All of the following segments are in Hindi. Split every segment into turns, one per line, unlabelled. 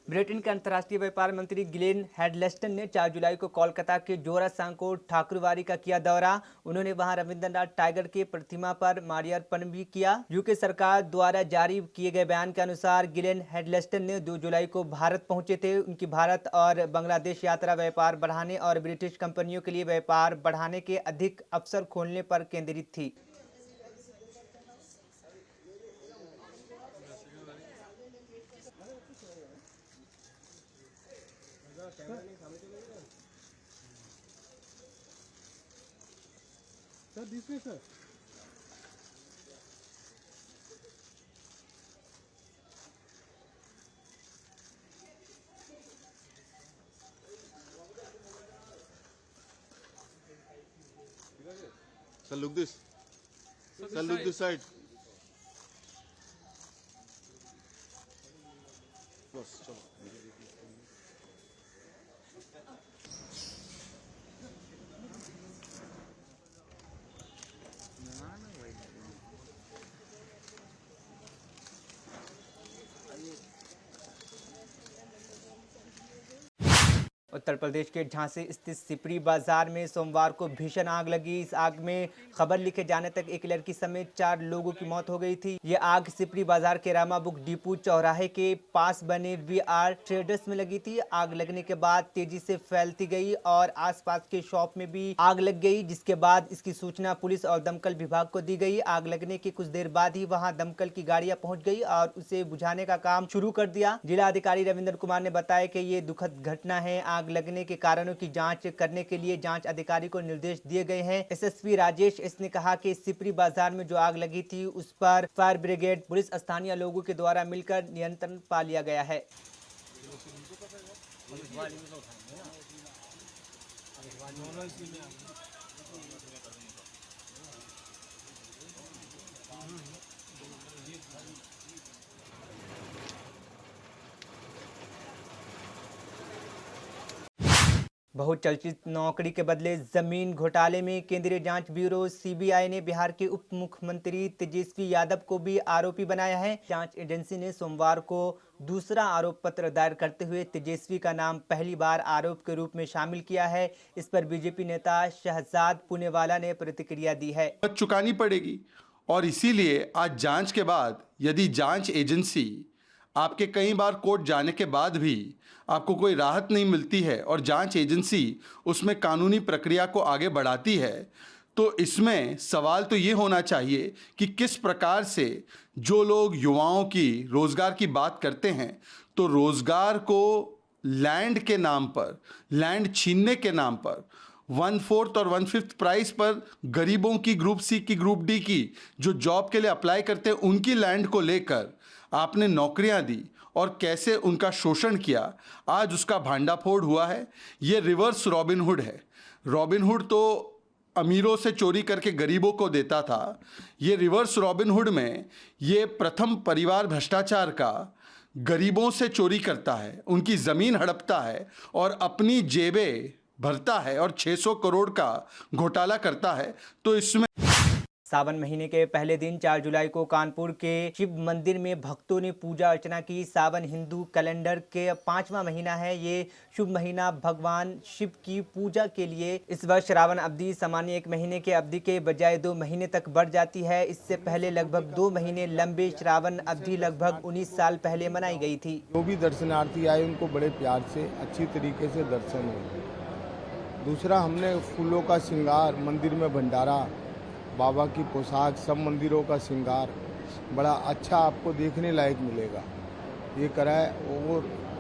ब्रिटेन के अंतर्राष्ट्रीय व्यापार मंत्री गिलेन हेडल्स्टन ने 4 जुलाई को कोलकाता के जोरा सांको ठाकुरबाड़ी का किया दौरा। उन्होंने वहां रविंद्रनाथ टैगोर की प्रतिमा पर माल्यार्पण भी किया। यूके सरकार द्वारा जारी किए गए बयान के अनुसार गिलेन हेडल्स्टन ने 2 जुलाई को भारत पहुंचे थे। उनकी भारत और बांग्लादेश यात्रा व्यापार बढ़ाने और ब्रिटिश कंपनियों के लिए व्यापार बढ़ाने के अधिक अवसर खोलने पर केंद्रित थी।
Sir, this way, sir.
Sir, look this. Sir, look this side. Boss, chalo.
Uttar Pradesh के झांसी स्थित सिपरी बाजार में सोमवार को भीषण आग लगी। इस आग में खबर लिखे जाने तक एक लड़की समेत 4 लोगों की मौत हो गई थी। ये आग सिपरी बाजार के रामा बुक डिपो चौराहे के पास बने वीआर ट्रेडर्स में लगी थी। आग लगने के बाद तेजी से फैलती गई और आसपास के शॉप में भी आग लग गई, जिसके बाद इसकी सूचना पुलिस और दमकल विभाग को दी गई। आग लगने के कुछ देर बाद ही वहां दमकल की गाड़ियां पहुंच गई और उसे बुझाने का काम शुरू कर दिया। जिला अधिकारी रविंद्र कुमार ने बताया कि ये दुखद घटना है। आग लगने के कारणों की जांच करने के लिए जांच अधिकारी को निर्देश दिए गए हैं। एसएसपी राजेश एस ने कहा कि सिपरी बाजार में जो आग लगी थी उस पर फायर ब्रिगेड, पुलिस, स्थानीय लोगों के द्वारा मिलकर नियंत्रण पा लिया गया है। बहुचर्चित नौकरी के बदले जमीन घोटाले में केंद्रीय जांच ब्यूरो सीबीआई ने बिहार के उप मुख्यमंत्री तेजस्वी यादव को भी आरोपी बनाया है। जांच एजेंसी ने सोमवार को दूसरा आरोप पत्र दायर करते हुए तेजस्वी का नाम पहली बार आरोप के रूप में शामिल किया है। इस पर बीजेपी नेता शहजाद पुनेवाला ने प्रतिक्रिया दी है।
चुकानी पड़ेगी और इसीलिए आज जांच के बाद यदि जांच एजेंसी आपके कई बार कोर्ट जाने के बाद भी आपको कोई राहत नहीं मिलती है और जांच एजेंसी उसमें कानूनी प्रक्रिया को आगे बढ़ाती है, तो इसमें सवाल तो ये होना चाहिए कि किस प्रकार से जो लोग युवाओं की रोज़गार की बात करते हैं, तो रोज़गार को लैंड के नाम पर, लैंड छीनने के नाम पर 1/4 और 1/5 प्राइस पर गरीबों की, ग्रुप सी की, ग्रुप डी की जो जॉब के लिए अप्लाई करते हैं उनकी लैंड को लेकर आपने नौकरियां दी और कैसे उनका शोषण किया, आज उसका भांडाफोड़ हुआ है। ये रिवर्स रॉबिनहुड है। रॉबिनहुड तो अमीरों से चोरी करके गरीबों को देता था। ये रिवर्स रॉबिनहुड में ये प्रथम परिवार भ्रष्टाचार का गरीबों से चोरी करता है, उनकी ज़मीन हड़पता है और अपनी जेबें भरता है और 600 करोड़ का घोटाला करता है। तो इसमें
सावन महीने के पहले दिन 4 जुलाई को कानपुर के शिव मंदिर में भक्तों ने पूजा अर्चना की। सावन हिंदू कैलेंडर के 5वां महीना है। ये शुभ महीना भगवान शिव की पूजा के लिए इस वर्ष श्रावण अवधि सामान्य 1 महीने के अवधि के बजाय 2 महीने तक बढ़ जाती है। इससे पहले लगभग 2 महीने लंबे श्रावण अवधि लगभग 19 साल पहले मनाई गई थी।
जो भी दर्शनार्थी आए उनको बड़े प्यार से अच्छी तरीके से दर्शन हुए। दूसरा, हमने फूलों का श्रृंगार, मंदिर में भंडारा, बाबा की पोशाक, सब मंदिरों का श्रृंगार बड़ा अच्छा आपको देखने लायक मिलेगा। ये करा है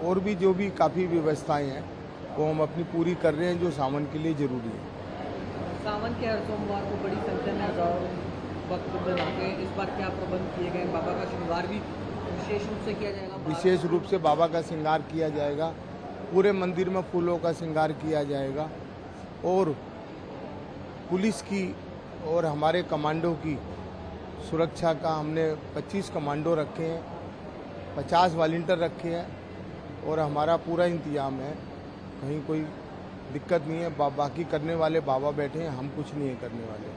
और भी जो भी काफ़ी व्यवस्थाएं हैं वो हम अपनी पूरी कर रहे हैं, जो सावन के लिए ज़रूरी है।
सावन के हर सोमवार को बड़ी संख्या में हजारों भक्त आते हैं। इस बार क्या प्रबंध किए गए? बाबा का श्रृंगार भी विशेष रूप से किया जाएगा?
विशेष रूप से बाबा का श्रृंगार किया जाएगा। पूरे मंदिर में फूलों का श्रृंगार किया जाएगा और पुलिस की और हमारे कमांडो की सुरक्षा का हमने 25 कमांडो रखे हैं, 50 वॉलंटियर रखे हैं और हमारा पूरा इंतजाम है। कहीं कोई दिक्कत नहीं है। बाकी करने वाले बाबा बैठे हैं, हम कुछ नहीं है करने वाले।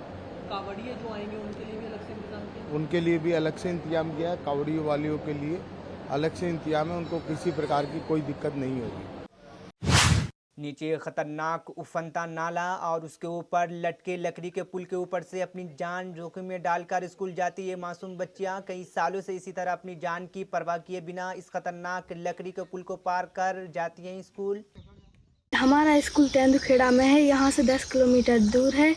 कावड़िए जो आएंगे उनके लिए भी अलग से इंतजाम किया?
उनके लिए भी अलग से इंतजाम किया है। कावड़ियों वालियों के लिए अलग से इंतजाम है, उनको किसी प्रकार की कोई दिक्कत नहीं होगी।
नीचे खतरनाक उफनता नाला और उसके ऊपर लटके लकड़ी के पुल के ऊपर से अपनी जान जोखिम में डालकर स्कूल जाती है मासूम बच्चियां। कई सालों से इसी तरह अपनी जान की परवाह किए बिना इस खतरनाक लकड़ी के पुल को पार कर जाती हैं स्कूल।
हमारा स्कूल तेंदुखेड़ा में है, यहाँ से 10 किलोमीटर दूर है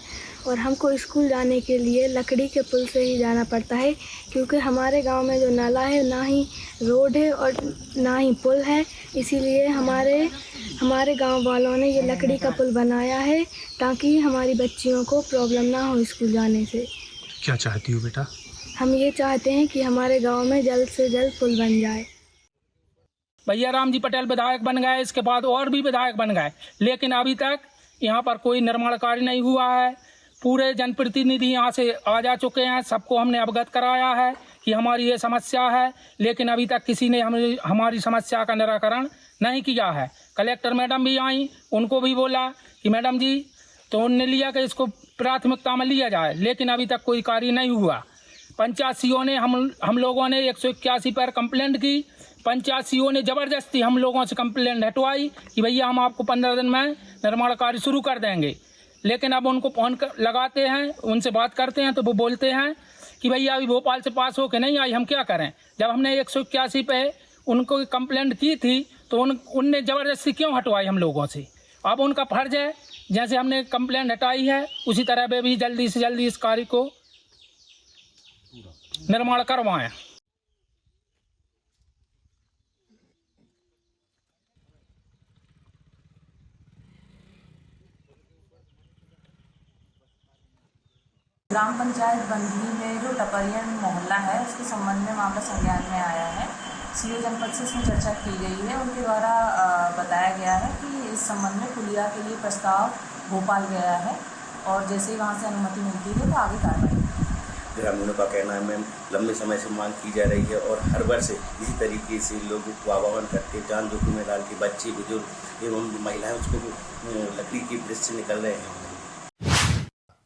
और हमको स्कूल जाने के लिए लकड़ी के पुल से ही जाना पड़ता है, क्योंकि हमारे गांव में जो नाला है ना ही रोड है और ना ही पुल है। इसीलिए हमारे गांव वालों ने ये लकड़ी का पुल बनाया है ताकि हमारी बच्चियों को प्रॉब्लम ना हो स्कूल जाने से।
क्या चाहती हो बेटा?
हम ये चाहते हैं कि हमारे गांव में जल्द से जल्द पुल बन जाए।
भैया राम जी पटेल विधायक बन गए, इसके बाद और भी विधायक बन गए, लेकिन अभी तक यहाँ पर कोई निर्माण कार्य नहीं हुआ है। पूरे जनप्रतिनिधि यहाँ से आ जा चुके हैं, सबको हमने अवगत कराया है कि हमारी ये समस्या है, लेकिन अभी तक किसी ने हमारी समस्या का निराकरण नहीं किया है। कलेक्टर मैडम भी आई, उनको भी बोला कि मैडम जी, तो उन्होंने लिया कि इसको प्राथमिकता में लिया जाए, लेकिन अभी तक कोई कार्य नहीं हुआ। पंचायतीओं ने हम लोगों ने 181 पर कंप्लेंट की। पंचायतीओं ने ज़बरदस्ती हम लोगों से कंप्लेंट हटवाई कि भैया हम आपको 15 दिन में निर्माण कार्य शुरू कर देंगे, लेकिन अब उनको फोन लगाते हैं, उनसे बात करते हैं तो वो बोलते हैं कि भैया अभी भोपाल से पास होके नहीं आई, हम क्या करें। जब हमने 181 पे उनको कंप्लेंट की थी तो उनने ज़बरदस्ती क्यों हटवाई हम लोगों से। अब उनका फर्ज है, जैसे हमने कंप्लेंट हटाई है उसी तरह वे भी जल्दी से जल्दी इस कार्य को निर्माण करवाएं।
ग्राम पंचायत बंधी में जो टपरियन मोहल्ला है उसके संबंध में मामला संज्ञान में आया है। सीओ जनपद से इसमें चर्चा की गई है। उनके द्वारा बताया गया है कि इस संबंध में पुलिया के लिए प्रस्ताव भोपाल गया है और जैसे ही वहाँ से अनुमति मिलती है तो आगे कार्रवाई।
ग्रामीणों का कहना है मैम लंबे समय से मांग की जा रही है और हर वर्ष इसी तरीके से लोग आह्वान करके जान जोखिम में डाल के बच्चे बुजुर्ग एवं महिलाएं उसको लकड़ी की ब्रिज से निकल रहे हैं।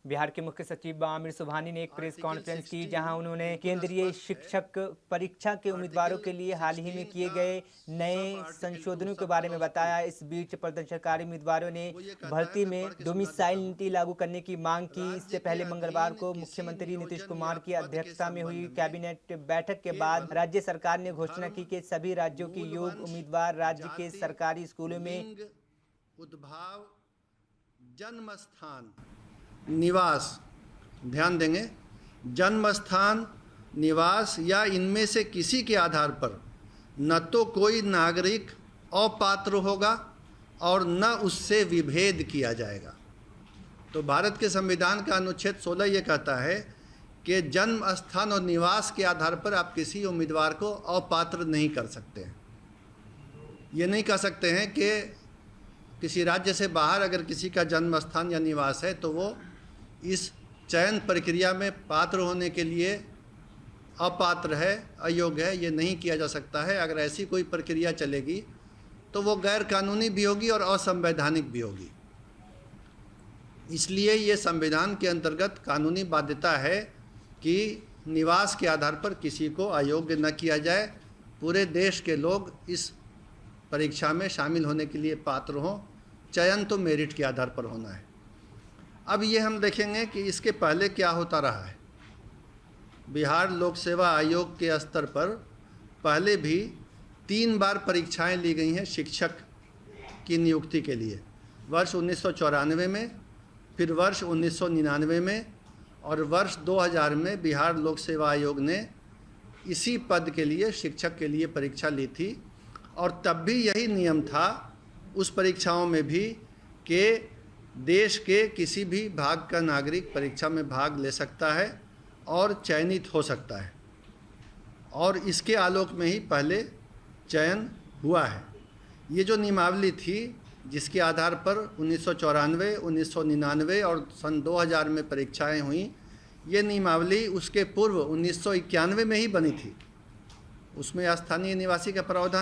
बिहार के मुख्य सचिव आमिर सुबहानी ने एक प्रेस कॉन्फ्रेंस की, जहां उन्होंने केंद्रीय शिक्षक परीक्षा के उम्मीदवारों के लिए हाल ही में किए गए नए संशोधनों के बारे में बताया। इस बीच प्रदर्शनकारी उम्मीदवारों ने भर्ती में डोमिसाइल नीति लागू करने की मांग की। इससे पहले मंगलवार को मुख्यमंत्री नीतीश कुमार की अध्यक्षता में हुई कैबिनेट बैठक के बाद राज्य सरकार ने घोषणा की कि सभी राज्यों के योग्य उम्मीदवार राज्य के सरकारी स्कूलों में
उद्भाव, जन्म स्थान, निवास, ध्यान देंगे, जन्म स्थान, निवास या इनमें से किसी के आधार पर न तो कोई नागरिक अपात्र होगा और न उससे विभेद किया जाएगा। तो भारत के संविधान का अनुच्छेद 16 ये कहता है कि जन्म स्थान और निवास के आधार पर आप किसी उम्मीदवार को अपात्र नहीं कर सकते हैं। ये नहीं कह सकते हैं कि किसी राज्य से बाहर अगर किसी का जन्म स्थान या निवास है तो वो इस चयन प्रक्रिया में पात्र होने के लिए अपात्र है, अयोग्य है। ये नहीं किया जा सकता है। अगर ऐसी कोई प्रक्रिया चलेगी तो वो गैर कानूनी भी होगी और असंवैधानिक भी होगी। इसलिए ये संविधान के अंतर्गत कानूनी बाध्यता है कि निवास के आधार पर किसी को अयोग्य न किया जाए। पूरे देश के लोग इस परीक्षा में शामिल होने के लिए पात्र हों। चयन तो मेरिट के आधार पर होना है। अब ये हम देखेंगे कि इसके पहले क्या होता रहा है। बिहार लोक सेवा आयोग के स्तर पर पहले भी 3 बार परीक्षाएं ली गई हैं शिक्षक की नियुक्ति के लिए। वर्ष 1994 में, फिर वर्ष 1999 में और वर्ष 2000 में बिहार लोक सेवा आयोग ने इसी पद के लिए, शिक्षक के लिए परीक्षा ली थी। और तब भी यही नियम था उस परीक्षाओं में भी कि देश के किसी भी भाग का नागरिक परीक्षा में भाग ले सकता है और चयनित हो सकता है। और इसके आलोक में ही पहले चयन हुआ है। ये जो नियमावली थी जिसके आधार पर 1994, 1999 और सन 2000 में परीक्षाएं हुई, ये नियमावली उसके पूर्व 1991 में ही बनी थी। उसमें स्थानीय निवासी का प्रावधान